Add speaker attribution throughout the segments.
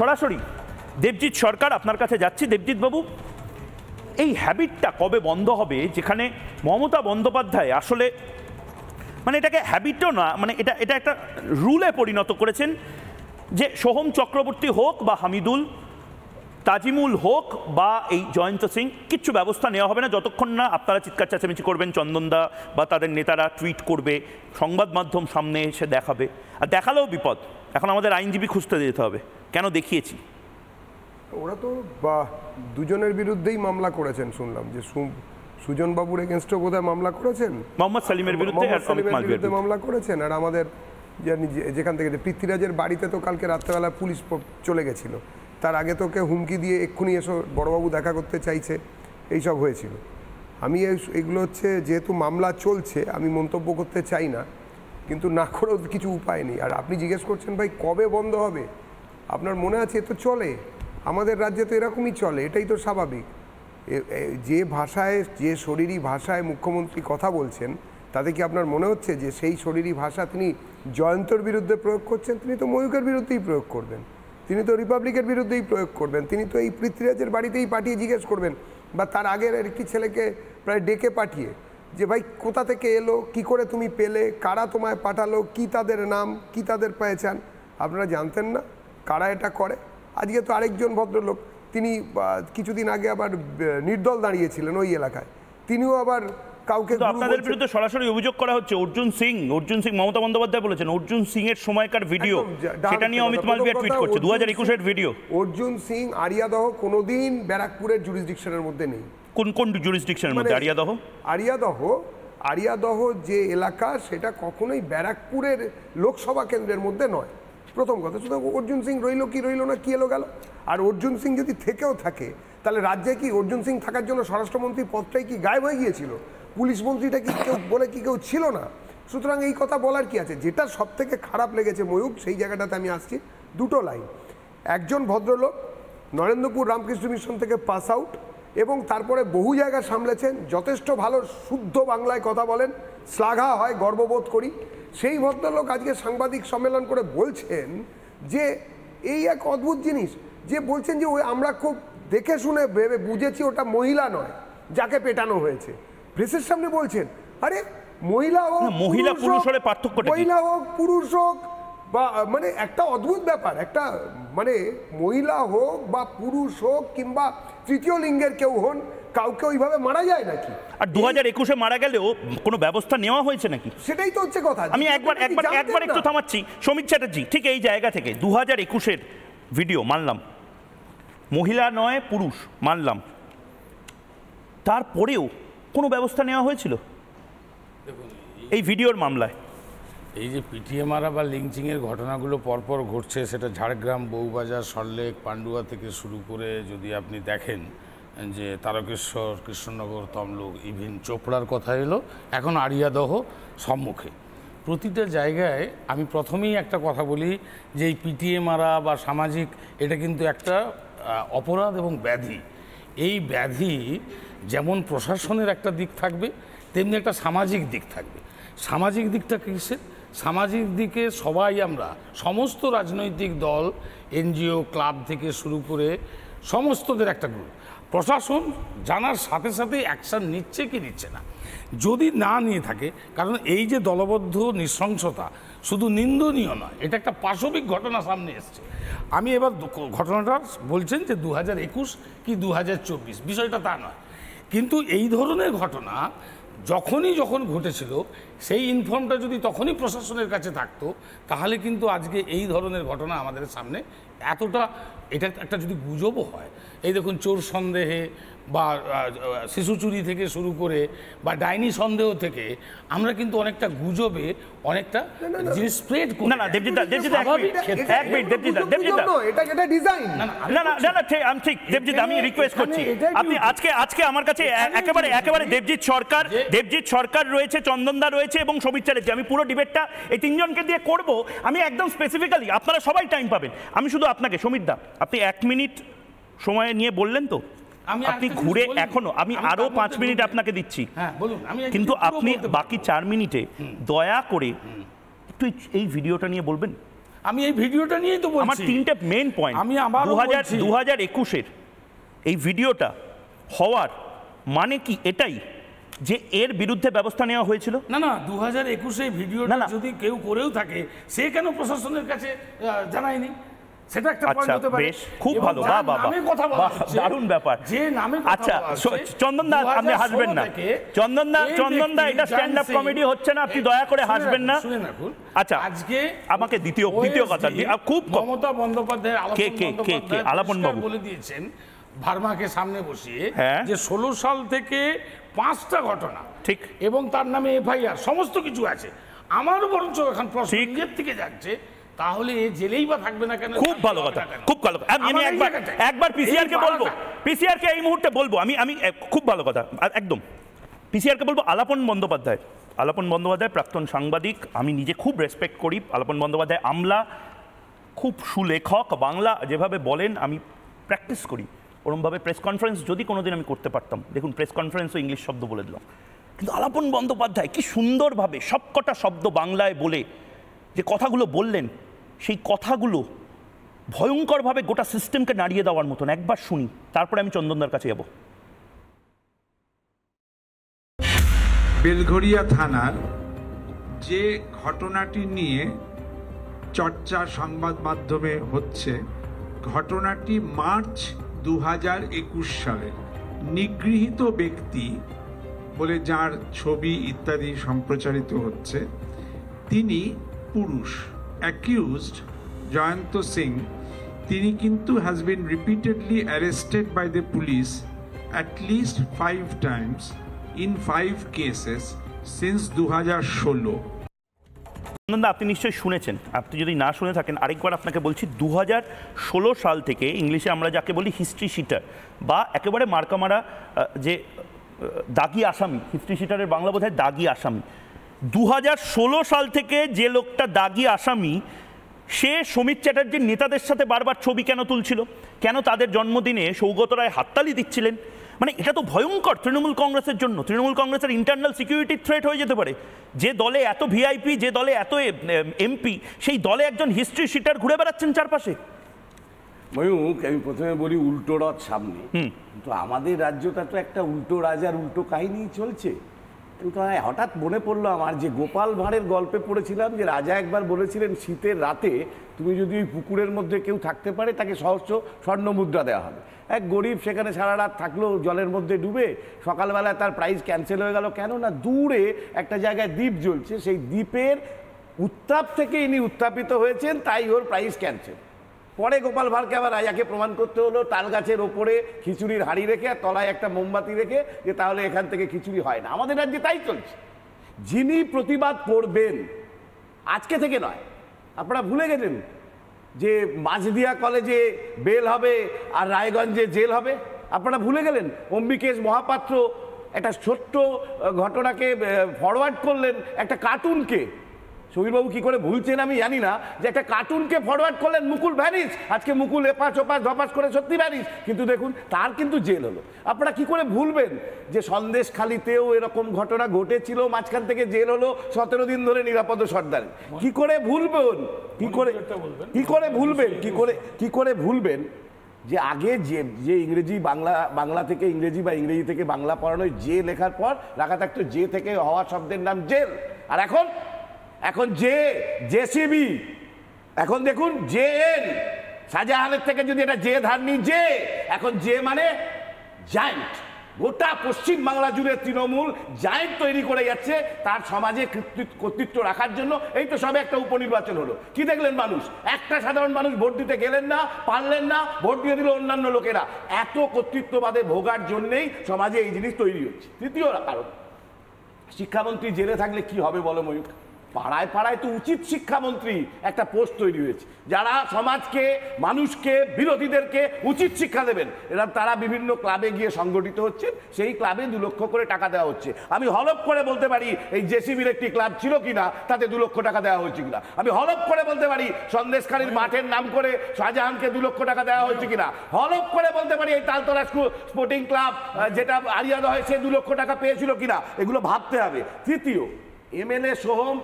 Speaker 1: সরাসরি দেবজিৎ সরকার আপনার কাছে যাচ্ছি। দেবজিৎ বাবু, এই হ্যাবিটটা কবে বন্ধ হবে যেখানে মমতা বন্দ্যোপাধ্যায় আসলে মানে এটাকে হ্যাবিটও না, মানে এটা একটা রুলে পরিণত করেছেন যে সোহম চক্রবর্তী হোক বা হামিদুল তাজিমুল হোক বা এই জয়ন্ত সিং, কিচ্ছু ব্যবস্থা নেওয়া হবে না যতক্ষণ না আপনারা চিৎকার চেঁচামেচি করবেন, চন্দনদা বা তাদের নেতারা টুইট করবে, সংবাদ মাধ্যম সামনে এসে দেখাবে। আর দেখালেও বিপদ, এখন আমাদের আইনজীবী খুঁজতে যেতে হবে কেন দেখিয়েছি।
Speaker 2: ওরা তো দুজনের বিরুদ্ধেই মামলা করেছেন শুনলাম, যে সুজন বাবুর এগেনস্টও বোধহয় মামলা করেছেন,
Speaker 1: মোহাম্মদ সালিমের বিরুদ্ধে
Speaker 2: মামলা করেছেন। আর আমাদের যেখান থেকে পৃথ্বীরাজের বাড়িতে তো কালকে রাত্রেবেলা পুলিশ চলে গেছিল, তার আগে তোকে হুমকি দিয়ে এক্ষুনি এসো বড়বাবু দেখা করতে চাইছে, এইসব হয়েছিল। আমি এগুলো হচ্ছে যেহেতু মামলা চলছে আমি মন্তব্য করতে চাই না, কিন্তু না করেও কিছু উপায় নেই। আর আপনি জিজ্ঞেস করছেন ভাই কবে বন্ধ হবে, আপনার মনে আছে এ তো চলে, আমাদের রাজ্যে তো এরকমই চলে, এটাই তো স্বাভাবিক। যে ভাষায়, যে শরীরী ভাষায় মুখ্যমন্ত্রী কথা বলছেন তাতে কি আপনার মনে হচ্ছে যে সেই শরীরী ভাষা তিনি জয়ন্তর বিরুদ্ধে প্রয়োগ করছেন? তিনি তো ময়ূকের বিরুদ্ধেই প্রয়োগ করবেন, তিনি তো রিপাবলিকের বিরুদ্ধেই প্রয়োগ করবেন, তিনি তো এই পৃথ্বীরাজের বাড়িতেই পাঠিয়ে জিজ্ঞেস করবেন, বা তার আগের একটি ছেলেকে প্রায় ডেকে পাঠিয়ে যে ভাই কোথা থেকে এলো, কি করে তুমি পেলে, কারা তোমায় পাঠালো, কি তাদের নাম, কি তাদের পেয়েছেন। আপনারা জানতেন না কারা এটা করে? আজকে তো আরেকজন ভদ্রলোক, তিনি কিছুদিন আগে আবার নির্দল দাঁড়িয়েছিলেন ওই এলাকায়, তিনিও আবার কাউকে,
Speaker 1: আপনাদের বিরুদ্ধে সরাসরি অভিযোগ করা হচ্ছে অর্জুন সিং মমতা বন্দ্যোপাধ্যায় বলেছেন অর্জুন সিং এর সময়কার ভিডিও, সেটা নিয়ে অমিত মালভিয়া টুইট করছে 2021 এর ভিডিও।
Speaker 2: অর্জুন সিং আরিয়াদহ কোনোদিন ব্যারাকপুরের জুরিসডিকশনের মধ্যে নেই।
Speaker 1: কোন জুরিসডিকশনের মধ্যে?
Speaker 2: আরিয়াদহ যে এলাকা সেটা কখনোই ব্যারাকপুরের লোকসভা কেন্দ্রের মধ্যে নয়, প্রথম কথা। শুধু অর্জুন সিং রইল কি রইল না, কি এলো গেল। আর অর্জুন সিং যদি থেকেও থাকে তাহলে রাজ্যে কি অর্জুন সিং থাকার জন্য স্বরাষ্ট্রমন্ত্রী পদটাই কি গায়েব হয়ে গিয়েছিল? পুলিশ মন্ত্রীটা কি কেউ বলে কি কেউ ছিল না? সুতরাং এই কথা বলার কি আছে? যেটা সব থেকে খারাপ লেগেছে ময়ূক, সেই জায়গাটাতে আমি আসছি। দুটো লাইন, একজন ভদ্রলোক নরেন্দ্রপুর রামকৃষ্ণ মিশন থেকে পাস আউট এবং তারপরে বহু জায়গা সামলেছেন, যথেষ্ট ভালো শুদ্ধ বাংলায় কথা বলেন, শ্লাঘা হয়, গর্ববোধ করি। সেই ভদ্রলোক আজকে সাংবাদিক সম্মেলন করে বলছেন যে এই এক অদ্ভুত জিনিস, যে বলছেন যে ওই আমরা খুব দেখে শুনে ভেবে বুঝেছি ওটা মহিলা নয় যাকে পেটানো হয়েছে। প্রেসের সামনে বলছেন, আরে মহিলা হোক পুরুষ হোক বা, মানে একটা অদ্ভুত ব্যাপার, একটা মানে মহিলা হোক বা পুরুষ হোক কিংবা তৃতীয় লিঙ্গের কেউ হন, কাউকে ওইভাবে মারা যায় নাকি?
Speaker 1: আর 2021-এ মারা গেলেও কোনো ব্যবস্থা নেওয়া হয়েছে নাকি?
Speaker 2: সেটাই তো হচ্ছে কথা।
Speaker 1: আমি একবার একটু থামাচ্ছি। সমীর চ্যাটার্জি, ঠিক এই জায়গা থেকে 2021-এর ভিডিও মানলাম, মহিলা নয় পুরুষ মানলাম, তারপরেও কোনো ব্যবস্থা নেওয়া হয়েছিল এই ভিডিওর মামলায়?
Speaker 3: এই যে পিটিএ মারা বা লিঞ্চিংয়ের ঘটনাগুলো পরপর ঘটছে, সেটা ঝাড়গ্রাম, বউবাজার, সল্টলেক, পান্ডুয়া থেকে শুরু করে যদি আপনি দেখেন যে তারকেশ্বর, কৃষ্ণনগর, তমলুক, ইভিন চোপড়ার কথা এলো, এখন আরিয়াদহ সম্মুখে, প্রতিটা জায়গায় আমি প্রথমেই একটা কথা বলি যে এই পিটিএ মারা বা সামাজিক, এটা কিন্তু একটা অপরাধ এবং ব্যাধি। এই ব্যাধি যেমন প্রশাসনের একটা দিক থাকবে, তেমনি একটা সামাজিক দিক থাকবে। সামাজিক দিকটা কিসের? সামাজিক দিকে সবাই আমরা, সমস্ত রাজনৈতিক দল, এনজিও, ক্লাব থেকে শুরু করে সমস্তদের একটা গ্রুপ, প্রশাসন জানার সাথে সাথে অ্যাকশান নিচ্ছে কি নিচ্ছে না। যদি না নিয়ে থাকে, কারণ এই যে দলবদ্ধ নৃশংসতা শুধু নিন্দনীয় নয়, এটা একটা পাশবিক ঘটনা সামনে এসছে। আমি এবার ঘটনাটা বলছেন যে 2021 কি 2024 বিষয়টা তা নয়, কিন্তু এই ধরনের ঘটনা যখন ঘটেছিল সেই ইনফর্মটা যদি তখনই প্রশাসনের কাছে থাকতো, তাহলে কিন্তু আজকে এই ধরনের ঘটনা আমাদের সামনে এতটা, এটা একটা যদি গুজবও হয়, এই দেখুন চোর সন্দেহে বা শিশু চুরি থেকে শুরু করে বা ডাইনি সন্দেহ থেকে আমরা কিন্তু অনেকটা গুজবে অনেকটা জিনিস স্প্রেড করি।
Speaker 1: না দেবজিৎ আমি রিকোয়েস্ট করছি, আপনি আজকে আমার কাছে একেবারে দেবজিৎ সরকার রয়েছে, চন্দনদা রয়েছে এবং সমীর চ্যাটার্জি, আমি পুরো ডিবেটটা এই তিনজনকে দিয়ে করব। আমি একদম স্পেসিফিক্যালি, আপনারা সবাই টাইম পাবেন, আমি শুধু আপনাকে, সমীর দা আপনি 1 মিনিট সময় নিয়ে বললেন তো, আপনি ঘুরে এখনো আমি আরো 5 মিনিট আপনাকে দিচ্ছি, কিন্তু আপনি বাকি 4 মিনিটে দয়া করে একটু এই ভিডিওটা নিয়ে বলবেন।
Speaker 3: আমি এই ভিডিওটা নিয়েই তো বলছি।
Speaker 1: আমার তিনটে মেন পয়েন্ট।
Speaker 3: আমি আবার
Speaker 1: 2021-এর এই ভিডিওটা হওয়ার মানে কি এটাই যে এর বিরুদ্ধে ব্যবস্থা নেওয়া হয়েছিল?
Speaker 3: না না, 2021-এ ভিডিওটা যদি কেউ করেও থাকে, সে কেন প্রশাসনের কাছে জানায়নি? সেটা একটা পয়েন্ট হতে পারে।
Speaker 1: বেশ, খুব ভালো,
Speaker 3: নামে কথা বলা হচ্ছে,
Speaker 1: দারুণ ব্যাপার।
Speaker 3: যে নামে কথা
Speaker 1: আচ্ছা
Speaker 3: বলা হচ্ছে,
Speaker 1: চন্দন দা আপনি হাসবেন না, চন্দন দা এটা স্ট্যান্ড আপ কমেডি হচ্ছে না, আপনি দয়া করে হাসবেন না।
Speaker 3: শুনে রাখুন।
Speaker 1: আচ্ছা
Speaker 3: আজকে
Speaker 1: আমাকে দ্বিতীয় কথা খুব
Speaker 3: মমতা বন্দ্যোপাধ্যায়
Speaker 1: আলাপন বাবু
Speaker 3: বলে দিয়েছেন ভার্মাকে সামনে বসিয়ে
Speaker 1: হ্যাঁ,
Speaker 3: যে 16 সাল থেকে 5টা ঘটনা
Speaker 1: ঠিক
Speaker 3: এবং তার নামে এফআইআর সমস্ত কিছু আছে। আমারও বরঞ্চ এখন প্রশ্ন নিজের থেকে যাচ্ছে, তাহলে জেলেই বা থাকবে না কেন?
Speaker 1: খুব ভালো কথা, খুব ভালো। আমি একবার পিসিআর কে বলবো, পিসিআর কে এই মুহূর্তে বলবো, আমি খুব ভালো কথা, একদম পিসিআর কে বলবো। আলাপন বন্দ্যোপাধ্যায় প্রাক্তন সাংবাদিক, আমি নিজে খুব রেসপেক্ট করি আলাপন বন্দ্যোপাধ্যায়। আমলা, খুব সুলেখক, বাংলা যেভাবে বলেন আমি প্র্যাকটিস করি ওরমভাবে। প্রেস কনফারেন্স যদি কোনোদিন আমি করতে পারতাম, দেখুন প্রেস কনফারেন্সও ইংলিশ শব্দ বলে দিলাম, কিন্তু আলাপন বন্দ্যোপাধ্যায় কি সুন্দরভাবে সবকটা শব্দ বাংলায় বলে যে কথাগুলো বললেন, সেই কথাগুলো ভয়ঙ্করভাবে গোটা সিস্টেমকে নাড়িয়ে দেওয়ার মতন। একবার শুনি, তারপরে আমি চন্দনদার কাছে যাব।
Speaker 4: বেলঘরিয়া থানার যে ঘটনাটি নিয়ে চর্চা সংবাদ মাধ্যমে হচ্ছে, ঘটনাটি মার্চ 2021 সালের। নিগৃহীত ব্যক্তি বলে যার ছবি ইত্যাদি সম্প্রচারিত হচ্ছে, তিনি পুরুষ। অ্যাকিউজড জয়ন্ত সিং, তিনি কিন্তু has been repeatedly arrested by the police at least 5 times in 5 cases since 2016.
Speaker 1: আপনি নিশ্চয়ই শুনেছেন, আপনি যদি না শুনে থাকেন আরেকবার আপনাকে বলছি। 2016 সাল থেকে ইংলিশে আমরা যাকে বলি হিস্ট্রি শিটার বা একেবারে মার্কামারা যে দাগি আসামি, হিস্ট্রি শিটারের বাংলা বোধহয় দাগি আসামি। 2016 সাল থেকে যে লোকটা দাগি আসামি, সে সমীর চ্যাটার্জির নেতাদের সাথে বারবার ছবি কেন তুলছিল, কেন তাদের জন্মদিনে সৌগত রায় হাততালি দিচ্ছিলেন, মানে এটা তো ভয়ঙ্কর তৃণমূল কংগ্রেসের জন্য। তৃণমূল কংগ্রেসের ইন্টারনাল সিকিউরিটি থ্রেট হয়ে যেতে পারে। যে দলে এত ভিআইপি, যে দলে এত এমপি, সেই দলে একজন হিস্ট্রি শিটার ঘুরে বেড়াচ্ছেন চারপাশে।
Speaker 5: ময়ূক, আমি প্রথমে বলি উল্টো রথ সামনে, কিন্তু আমাদের রাজ্যটা তো একটা উল্টো রাজার উল্টো কাহিনী চলছে। কিন্তু হঠাৎ মনে পড়লো আমার, যে গোপাল ভাঁড়ের গল্পে পড়েছিলাম যে রাজা একবার বলেছিলেন শীতের রাতে তুমি যদি ওই পুকুরের মধ্যে কেউ থাকতে পারে তাকে সহস্র স্বর্ণ মুদ্রা দেওয়া হবে। এক গরিব সেখানে সারা রাত থাকলো জলের মধ্যে ডুবে, সকালবেলা তার প্রাইজ ক্যান্সেল হয়ে গেল। কেন না, দূরে একটা জায়গায় দ্বীপ জ্বলছে, সেই দ্বীপের উত্তাপ থেকে ইনি উত্তাপিত হয়েছেন, তাই ওর প্রাইজ ক্যান্সেল। পরে গোপাল ভাঁড়কে আবার রাজাকে প্রমাণ করতে হলো তাল গাছের ওপরে খিচুড়ির হাঁড়ি রেখে আর তলায় একটা মোমবাতি রেখে, যে তাহলে এখান থেকে খিচুড়ি হয় না। আমাদের রাজ্যে তাই চলছে। যিনি প্রতিবাদ করবেন, আজকে থেকে নয়, আপনারা ভুলে গেলেন যে মাঝদিয়া কলেজে বেল হবে আর রায়গঞ্জে জেল হবে? আপনারা ভুলে গেলেন অম্বিকেশ মহাপাত্র একটা ছোট্ট ঘটনাকে ফরওয়ার্ড করলেন একটা কার্টুনকে। সমীরবাবু কি করে ভুলছেন আমি জানি না, যে একটা কার্টুনকে ফরওয়ার্ড করলেন, মুকুল ভ্যানিস। আজকে মুকুল এপাশ ওপাশ ধপাস করে সত্যি ভ্যানিস, কিন্তু দেখুন তার কিন্তু জেল হলো। আপনারা কি করে ভুলবেন যে সন্দেশখালিতেও এরকম ঘটনা ঘটেছিল, মাঝখান থেকে জেল হলো 17 দিন ধরে নিরাপদ সর্দার? কি করে ভুলবেন? কি করে ভুলবেন যে আগে যে ইংরেজি বাংলা থেকে ইংরেজি বা ইংরেজি থেকে বাংলা পড়ানো, যে লেখার পর রাখা থাকতো যে থেকে হওয়া শব্দের নাম জেল। আর এখন জেসিবি, এখন দেখুন জেএন। শাহজাহানের থেকে যদি এটা জে ধার নি, জে এখন জে মানে জায়েন্ট। গোটা পশ্চিম বাংলা জুড়ে তৃণমূল জায়েন্ট তৈরি করে যাচ্ছে তার সমাজে কর্তৃত্ব রাখার জন্য। এই তো সবে একটা উপনির্বাচন হলো, কি দেখলেন মানুষ? একটা সাধারণ মানুষ ভোট দিতে গেলেন না, পারলেন না, ভোট দিয়ে দিল অন্যান্য লোকেরা। এত কর্তৃত্ববাদে ভোগার জন্যেই সমাজে এই জিনিস তৈরি হচ্ছে। তৃতীয় কারণ, শিক্ষামন্ত্রী জেলে থাকলে কি হবে বলো ময়ূক? পাড়ায় পাড়ায় তো উচিত শিক্ষামন্ত্রী একটা পোস্ট তৈরি হয়েছে, যারা সমাজকে, মানুষকে, বিরোধীদেরকে উচিত শিক্ষা দেবেন। এরা তারা বিভিন্ন ক্লাবে গিয়ে সংগঠিত হচ্ছেন, সেই ক্লাবে 2 লক্ষ করে টাকা দেওয়া হচ্ছে। আমি হলফ করে বলতে পারি এই জেসিবির একটি ক্লাব ছিল কিনা, তাতে 2 লক্ষ টাকা দেওয়া হয়েছে কিনা। আমি হলফ করে বলতে পারি সন্দেশখালীর মাঠের নাম করে শাহজাহানকে 2 লক্ষ টাকা দেওয়া হয়েছে কিনা। হলফ করে বলতে পারি এই তালতলা স্পোর্টিং ক্লাব যেটা আরিয়াদা হয় সে 2 লক্ষ টাকা পেয়েছিল কিনা। এগুলো ভাবতে হবে। তৃতীয়, এমএলএ সোহম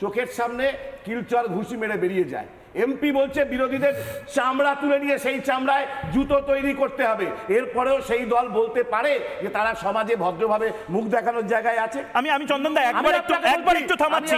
Speaker 5: চোখের সামনে কিলচর ঘুষি মেরে বেরিয়ে যায়। এমপি বলছে বিরোধীদের চামড়া তুলে নিয়ে সেই চামড়ায় জুতো তৈরি করতে হবে, এরপরেও সেই দল বলতে পারে যে তারা সমাজে ভদ্রভাবে মুখ দেখানোর জায়গায় আছে?
Speaker 1: আমি চন্দন দা একবার একটু থামাচ্ছি।